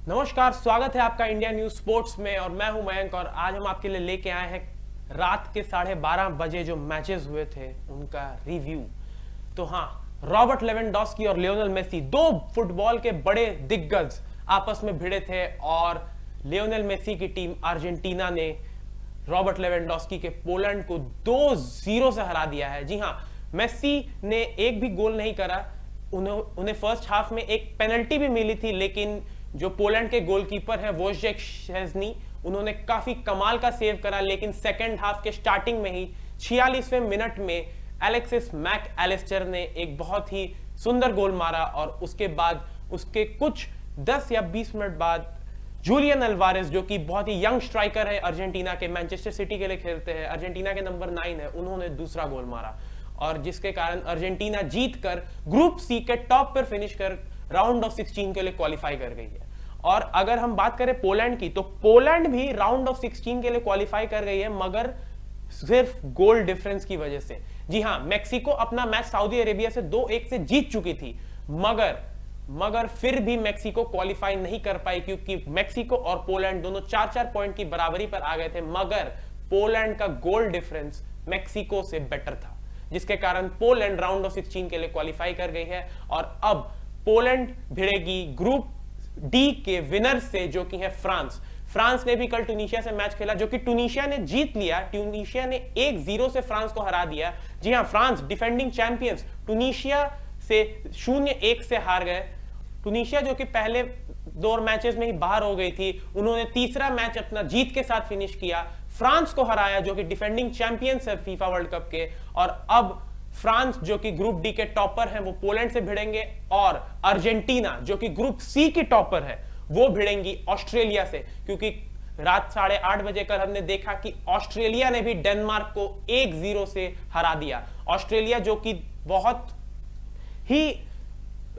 नमस्कार, स्वागत है आपका इंडिया न्यूज स्पोर्ट्स में और मैं हूं मयंक। और आज हम आपके लिए लेके आए हैं रात के 12:30 बजे जो मैचेस हुए थे उनका रिव्यू। तो हाँ, रॉबर्ट लेवेंडोस्की और लियोनेल मेसी, दो फुटबॉल के बड़े दिग्गज आपस में भिड़े थे और लियोनेल मेसी की टीम अर्जेंटीना ने रॉबर्ट लेवेंडोस्की के पोलैंड को 2-0 से हरा दिया है। जी हाँ, मेसी ने एक भी गोल नहीं करा। उन्हें फर्स्ट हाफ में एक पेनल्टी भी मिली थी, लेकिन जो पोलैंड के गोलकीपर है वोजेक शेज़नी, उन्होंने काफी कमाल का सेव करा। लेकिन सेकेंड हाफ के स्टार्टिंग में ही 46वें मिनट में एलेक्सिस मैक एलिस्टर ने एक बहुत ही सुंदर गोल मारा और उसके बाद उसके कुछ 10 या 20 मिनट बाद जूलियन अल्वारेस, जो कि बहुत ही यंग स्ट्राइकर है अर्जेंटीना के, मैनचेस्टर सिटी के लिए खेलते हैं, अर्जेंटीना के नंबर 9 है, उन्होंने दूसरा गोल मारा और जिसके कारण अर्जेंटीना जीतकर ग्रुप सी के टॉप पर फिनिश कर राउंड ऑफ 16 के लिए क्वालिफाई कर गई है। और अगर हम बात करें पोलैंड की, तो पोलैंड भी राउंड ऑफ 16 के लिए क्वालिफाई कर गई है, मगर सिर्फ गोल डिफरेंस की वजह से। जी हां, मेक्सिको अपना मैच सऊदी अरेबिया से 2-1 से जीत चुकी थी, मगर फिर भी मेक्सिको क्वालिफाई नहीं कर पाई, क्योंकि मेक्सिको और पोलैंड दोनों 4-4 पॉइंट की बराबरी पर आ गए थे, मगर पोलैंड का गोल डिफरेंस मेक्सिको से बेटर था, जिसके कारण पोलैंड राउंड ऑफ 16 के लिए क्वालिफाई कर गई है। और अब पोलैंड भिड़ेगी ग्रुप डी के विनर से, जो कि है फ्रांस। फ्रांस ने भी कल ट्यूनीशिया से मैच खेला, जो कि ट्यूनीशिया ने जीत लिया। ट्यूनीशिया ने 1-0 से फ्रांस को हरा दिया। जी हां, फ्रांस डिफेंडिंग चैंपियंस ट्यूनीशिया से 0-1 से हार गए। ट्यूनीशिया जो कि पहले 2 मैचेस में ही बाहर हो गई थी, उन्होंने तीसरा मैच अपना जीत के साथ फिनिश किया, फ्रांस को हराया जो कि डिफेंडिंग चैंपियंस है फीफा वर्ल्ड कप के। और अब फ्रांस जो कि ग्रुप डी के टॉपर हैं वो पोलैंड से भिड़ेंगे, और अर्जेंटीना जो कि ग्रुप सी की टॉपर है वो भिड़ेंगी ऑस्ट्रेलिया से, क्योंकि रात 8:30 बजे कल हमने देखा कि ऑस्ट्रेलिया ने भी डेनमार्क को 1-0 से हरा दिया। ऑस्ट्रेलिया जो कि बहुत ही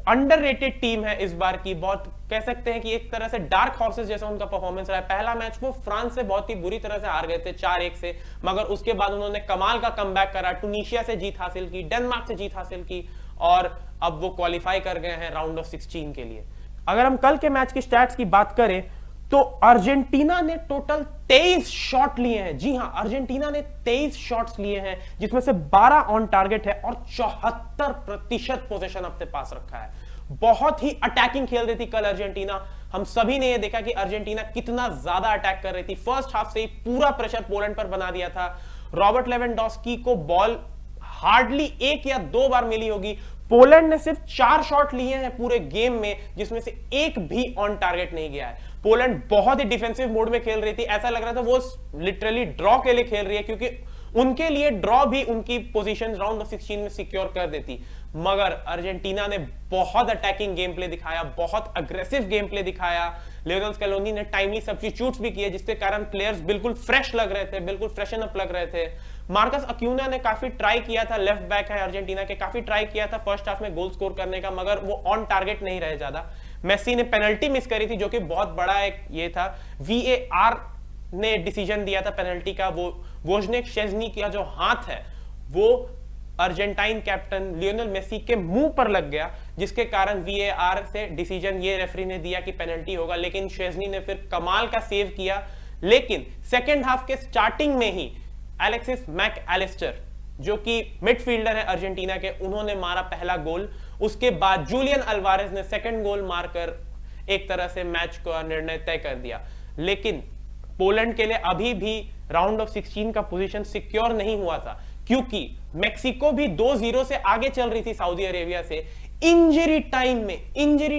अंडररेटेड टीम है इस बार की, बहुत कह सकते हैं कि एक तरह से डार्क हॉर्सेस जैसा उनका परफॉर्मेंस रहा है। पहला मैच वो फ्रांस से बहुत ही बुरी तरह से हार गए थे 4-1 से, मगर उसके बाद उन्होंने कमाल का कमबैक करा, ट्यूनीशिया से जीत हासिल की, डेनमार्क से जीत हासिल की और अब वो क्वालिफाई कर गए हैं राउंड ऑफ 16 के लिए। अगर हम कल के मैच की स्टैट्स की बात करें तो अर्जेंटीना ने टोटल 23 शॉट लिए हैं। जी हां, अर्जेंटीना ने 23 शॉट्स लिए हैं, जिसमें से 12 ऑन टारगेट है और 74% पोजीशन अपने पास रखा है। बहुत ही अटैकिंग खेल रही थी कल अर्जेंटीना। हम सभी ने यह देखा कि अर्जेंटीना कितना ज्यादा अटैक कर रही थी। फर्स्ट हाफ से ही पूरा प्रेशर पोलैंड पर बना दिया था। रॉबर्ट लेवेंडोस्की को बॉल हार्डली 1 या 2 बार मिली होगी। पोलैंड ने सिर्फ 4 शॉट लिए हैं पूरे गेम में, जिसमें से एक भी ऑन टारगेट नहीं गया है। पोलैंड बहुत ही डिफेंसिव मोड में खेल रही थी, ऐसा लग रहा था वो लिटरली ड्रॉ के लिए खेल रही है, क्योंकि उनके लिए ड्रॉ भी उनकी पोजीशन राउंड ऑफ 16 में सिक्योर कर देती। मगर अर्जेंटीना ने बहुत अटैकिंग गेम प्ले दिखाया, बहुत अग्रेसिव गेम प्ले दिखाया। लियोनेल स्कैलोनी ने टाइमली सब्स्टिट्यूट्स भी किए, जिसके कारण प्लेयर्स बिल्कुल फ्रेश लग रहे थे, बिल्कुल फ्रेशन अप लग रहे थे। मार्कस अक्यूना ने काफी ट्राई किया था, लेफ्ट बैक है अर्जेंटीना के, काफी ट्राई किया था फर्स्ट हाफ में गोल स्कोर करने का, मगर वो ऑन टारगेट नहीं रहे ज्यादा। मेसी ने पेनल्टी मिस करी थी, जो कि बहुत बड़ा एक ये था। VAR ने डिसीजन दिया था पेनल्टी का, वो वोजनेक शेज़नी का जो हाथ है वो अर्जेंटाइन कैप्टन लियोनेल मेसी के मुंह पर लग गया, जिसके कारण VAR से डिसीजन ये रेफरी ने दिया कि पेनल्टी होगा। लेकिन शेज़नी ने फिर कमाल का सेव किया। लेकिन सेकेंड हाफ के स्टार्टिंग में ही एलेक्सिस मैक एलिस्टर, जो कि मिडफील्डर है अर्जेंटीना के, उन्होंने मारा पहला गोल। उसके बाद जूलियन अल्वारेस ने सेकंड गोल मारकर एक तरह से मैच का निर्णय तय कर दिया। लेकिन पोलैंड के लिए अभी भी राउंड ऑफ 16 का पोजीशन सिक्योर नहीं हुआ था, क्योंकि मेक्सिको भी 2-0 से आगे चल रही थी सऊदी अरेबिया से। इंजरी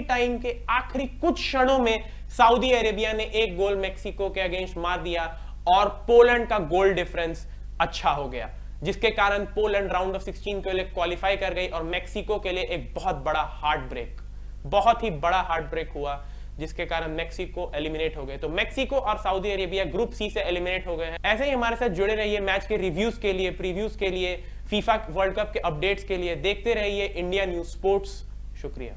टाइम के आखिरी कुछ क्षणों में सऊदी अरेबिया ने एक गोल मेक्सिको के अगेंस्ट मार दिया और पोलैंड का गोल डिफरेंस अच्छा हो गया, जिसके कारण पोलैंड राउंड ऑफ 16 के लिए क्वालिफाई कर गई और मेक्सिको के लिए एक बहुत ही बड़ा हार्ट ब्रेक हुआ, जिसके कारण मेक्सिको एलिमिनेट हो गए। तो मेक्सिको और सऊदी अरेबिया ग्रुप सी से एलिमिनेट हो गए हैं। ऐसे ही हमारे साथ जुड़े रहिए मैच के रिव्यूज के लिए, प्रीव्यूज के लिए, फीफा वर्ल्ड कप के अपडेट्स के लिए। देखते रहिए इंडिया न्यूज स्पोर्ट्स। शुक्रिया।